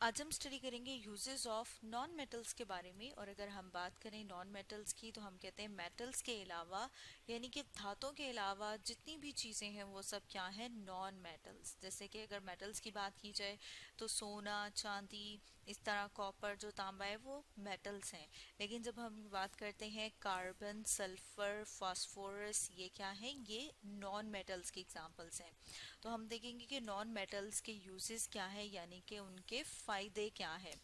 आज हम स्टडी करेंगे यूजेस ऑफ नॉन मेटल्स के बारे में। और अगर हम बात करें नॉन मेटल्स की तो हम कहते हैं मेटल्स के अलावा यानी कि धातों के अलावा जितनी भी चीज़ें हैं वो सब क्या है, नॉन मेटल्स। जैसे कि अगर मेटल्स की बात की जाए तो सोना, चांदी, इस तरह कॉपर, जो तांबा है, वो मेटल्स हैं। लेकिन जब हम बात करते हैं कार्बन, सल्फर, फास्फोरस, ये क्या है, ये नॉन मेटल्स की एग्जांपल्स हैं। तो हम देखेंगे कि नॉन मेटल्स के यूजेस क्या है, यानी कि उनके फायदे क्या है।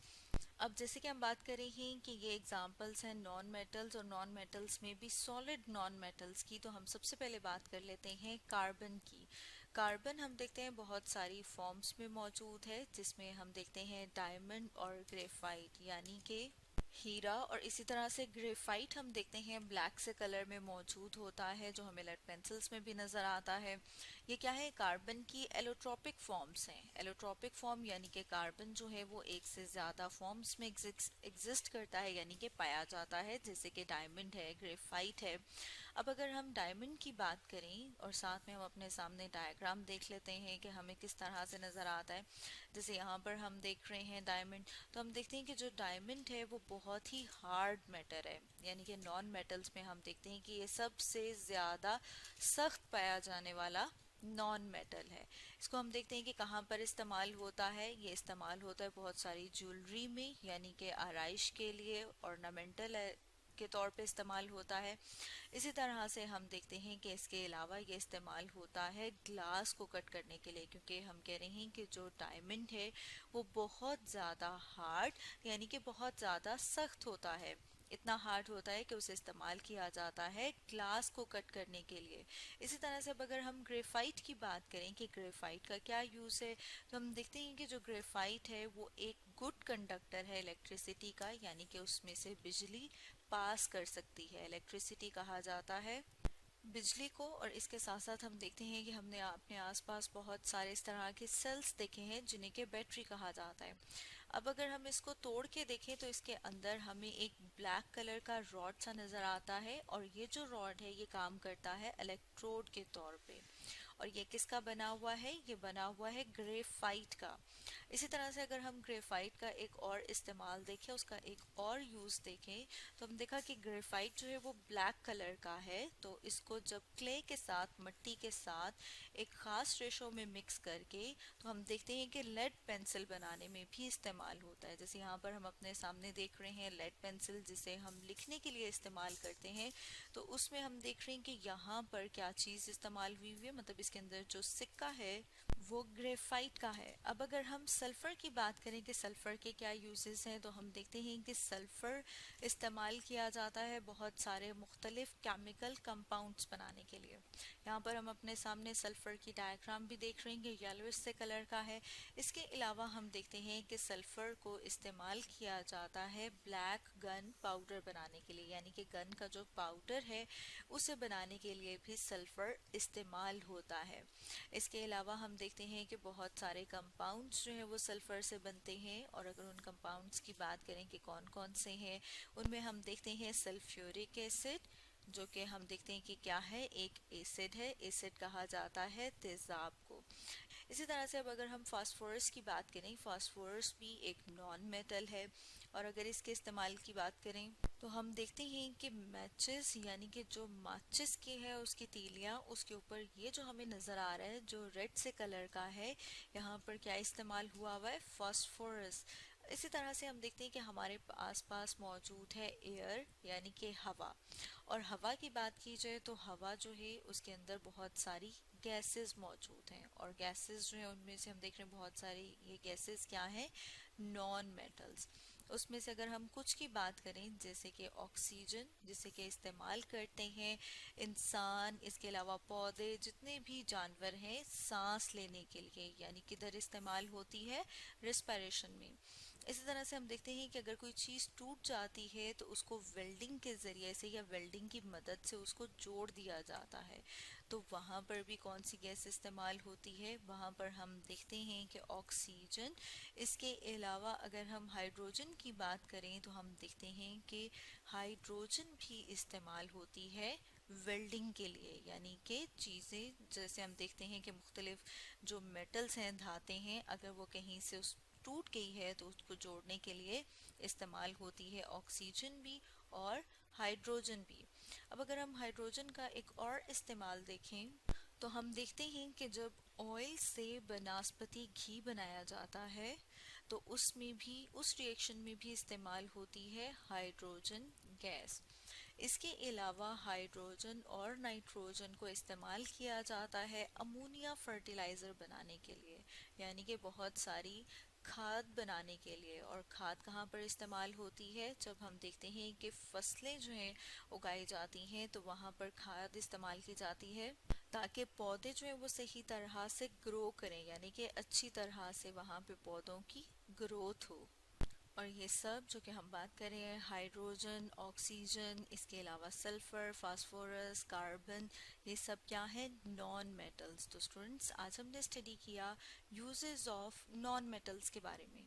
अब जैसे कि हम बात कर रहे हैं कि ये एग्जांपल्स हैं नॉन मेटल्स, और नॉन मेटल्स में भी सॉलिड नॉन मेटल्स की। तो हम सबसे पहले बात कर लेते हैं कार्बन की। कार्बन हम देखते हैं बहुत सारी फॉर्म्स में मौजूद है, जिसमें हम देखते हैं डायमंड और ग्रेफाइट यानी कि हीरा, और इसी तरह से ग्रेफाइट हम देखते हैं ब्लैक से कलर में मौजूद होता है, जो हमें लेड पेंसिल्स में भी नज़र आता है। ये क्या है, कार्बन की एलोट्रोपिक फॉर्म्स हैं। एलोट्रोपिक फॉर्म यानी कि कार्बन जो है वो एक से ज़्यादा फॉर्म्स में एग्जिस्ट करता है, यानी कि पाया जाता है, जैसे कि डायमंड है, ग्रेफाइट है। अब अगर हम डायमंड की बात करें और साथ में हम अपने सामने डायग्राम देख लेते हैं कि हमें किस तरह से नज़र आता है। जैसे यहाँ पर हम देख रहे हैं डायमंड, तो हम देखते हैं कि जो डायमंड है वो बहुत ही हार्ड मैटर है, यानी कि नॉन मेटल्स में हम देखते हैं कि ये सबसे ज़्यादा सख्त पाया जाने वाला नॉन मेटल है। इसको हम देखते हैं कि कहाँ पर इस्तेमाल होता है। ये इस्तेमाल होता है बहुत सारी ज्वेलरी में, यानी कि आराइश के लिए, ऑर्नामेंटल के तौर पे इस्तेमाल होता है। इसी तरह से हम देखते हैं कि इसके अलावा ये इस्तेमाल होता है ग्लास को कट करने के लिए, क्योंकि हम कह रहे हैं कि जो डायमंड है वो बहुत ज़्यादा हार्ड यानी कि बहुत ज़्यादा सख्त होता है। इतना हार्ड होता है कि उसे इस्तेमाल किया जाता है ग्लास को कट करने के लिए। इसी तरह से अब अगर हम ग्रेफाइट की बात करें कि ग्रेफाइट का क्या यूज़ है, तो हम देखते हैं कि जो ग्रेफाइट है वो एक गुड कंडक्टर है इलेक्ट्रिसिटी का, यानी कि उसमें से बिजली पास कर सकती है। इलेक्ट्रिसिटी कहा जाता है बिजली को। और इसके साथ साथ हम देखते हैं कि हमने अपने आसपास बहुत सारे इस तरह के सेल्स देखे हैं जिन्हें के बैटरी कहा जाता है। अब अगर हम इसको तोड़ के देखें तो इसके अंदर हमें एक ब्लैक कलर का रॉड सा नज़र आता है, और ये जो रॉड है ये काम करता है इलेक्ट्रोड के तौर पे। और ये किसका बना हुआ है, ये बना हुआ है ग्रेफाइट का। इसी तरह से अगर हम ग्रेफाइट का एक और इस्तेमाल देखें, उसका एक और यूज़ देखें, तो हम देखा कि ग्रेफाइट जो है वो ब्लैक कलर का है। तो इसको जब क्ले के साथ, मिट्टी के साथ एक ख़ास रेशो में मिक्स करके, तो हम देखते हैं कि लेड पेंसिल बनाने में भी इस्तेमाल होता है। जैसे यहाँ पर हम अपने सामने देख रहे हैं लेड पेंसिल, जिसे हम लिखने के लिए इस्तेमाल करते हैं। तो उसमें हम देख रहे हैं कि यहाँ पर क्या चीज़ इस्तेमाल हुई हुई है, मतलब इसके अंदर जो सिक्का है वो ग्रेफाइट का है। अब अगर हम सल्फ़र की बात करें कि सल्फ़र के क्या यूजेस हैं, तो हम देखते हैं कि सल्फ़र इस्तेमाल किया जाता है बहुत सारे मुख्तलिफ केमिकल कंपाउंड्स बनाने के लिए। यहाँ पर हम अपने सामने सल्फ़र की डायग्राम भी देख रहे हैं कि येलोइश से कलर का है। इसके अलावा हम देखते हैं कि सल्फ़र को इस्तेमाल किया जाता है ब्लैक गन पाउडर बनाने के लिए, यानी कि गन का जो पाउडर है उसे बनाने के लिए भी सल्फ़र इस्तेमाल होता है। इसके अलावा हम देखते हैं कि बहुत सारे कंपाउंड्स जो हैं वो सल्फ़र से बनते हैं। और अगर उन कंपाउंड्स की बात करें कि कौन कौन से हैं, उनमें हम देखते हैं सल्फ्यूरिक एसिड, जो कि हम देखते हैं कि क्या है, एक एसिड है। एसिड कहा जाता है तेज़ाब को। इसी तरह से अब अगर हम फास्फोरस की बात करें, फास्फोरस भी एक नॉन मेटल है। और अगर इसके इस्तेमाल की बात करें तो हम देखते हैं कि मैचेस यानी कि जो माचिस की है उसकी तीलियाँ, उसके ऊपर ये जो हमें नज़र आ रहा है जो रेड से कलर का है, यहाँ पर क्या इस्तेमाल हुआ हुआ है, फास्फोरस। इसी तरह से हम देखते हैं कि हमारे आसपास मौजूद है एयर यानी कि हवा। और हवा की बात की जाए तो हवा जो है उसके अंदर बहुत सारी गैसेस मौजूद हैं, और गैसेस जो है उनमें से हम देख रहे हैं बहुत सारी ये गैसेस क्या हैं, नॉन मेटल्स। उसमें से अगर हम कुछ की बात करें, जैसे कि ऑक्सीजन, जिसे कि इस्तेमाल करते हैं इंसान, इसके अलावा पौधे, जितने भी जानवर हैं सांस लेने के लिए, यानी किधर इस्तेमाल होती है, रिस्पायरेशन में। इसी तरह से हम देखते हैं कि अगर कोई चीज़ टूट जाती है तो उसको वेल्डिंग के ज़रिए से या वेल्डिंग की मदद से उसको जोड़ दिया जाता है। तो वहाँ पर भी कौन सी गैस इस्तेमाल होती है, वहाँ पर हम देखते हैं कि ऑक्सीजन। इसके अलावा अगर हम हाइड्रोजन की बात करें तो हम देखते हैं कि हाइड्रोजन भी इस्तेमाल होती है वेल्डिंग के लिए, यानी कि चीज़ें जैसे हम देखते हैं कि मुख्तलिफ जो मेटल्स हैं, धातें हैं, अगर वो कहीं से उस टूट गई है तो उसको जोड़ने के लिए इस्तेमाल होती है ऑक्सीजन भी और हाइड्रोजन भी। अब अगर हम हाइड्रोजन का एक और इस्तेमाल देखें तो हम देखते हैं कि जब ऑयल से वनस्पति घी बनाया जाता है तो उसमें भी उस रिएक्शन में भी इस्तेमाल होती है हाइड्रोजन गैस। इसके अलावा हाइड्रोजन और नाइट्रोजन को इस्तेमाल किया जाता है अमोनिया फर्टिलाइज़र बनाने के लिए, यानी कि बहुत सारी खाद बनाने के लिए। और खाद कहाँ पर इस्तेमाल होती है? जब हम देखते हैं कि फसलें जो हैं उगाई जाती हैं तो वहाँ पर खाद इस्तेमाल की जाती है ताकि पौधे जो हैं वो सही तरह से ग्रो करें, यानी कि अच्छी तरह से वहाँ पे पौधों की ग्रोथ हो। और ये सब जो कि हम बात कर रहे हैं हाइड्रोजन, ऑक्सीजन, इसके अलावा सल्फर, फास्फोरस, कार्बन, ये सब क्या है? Non metals. तो स्टूडेंट्स आज हमने स्टडी किया यूजेस ऑफ नॉन मेटल्स के बारे में।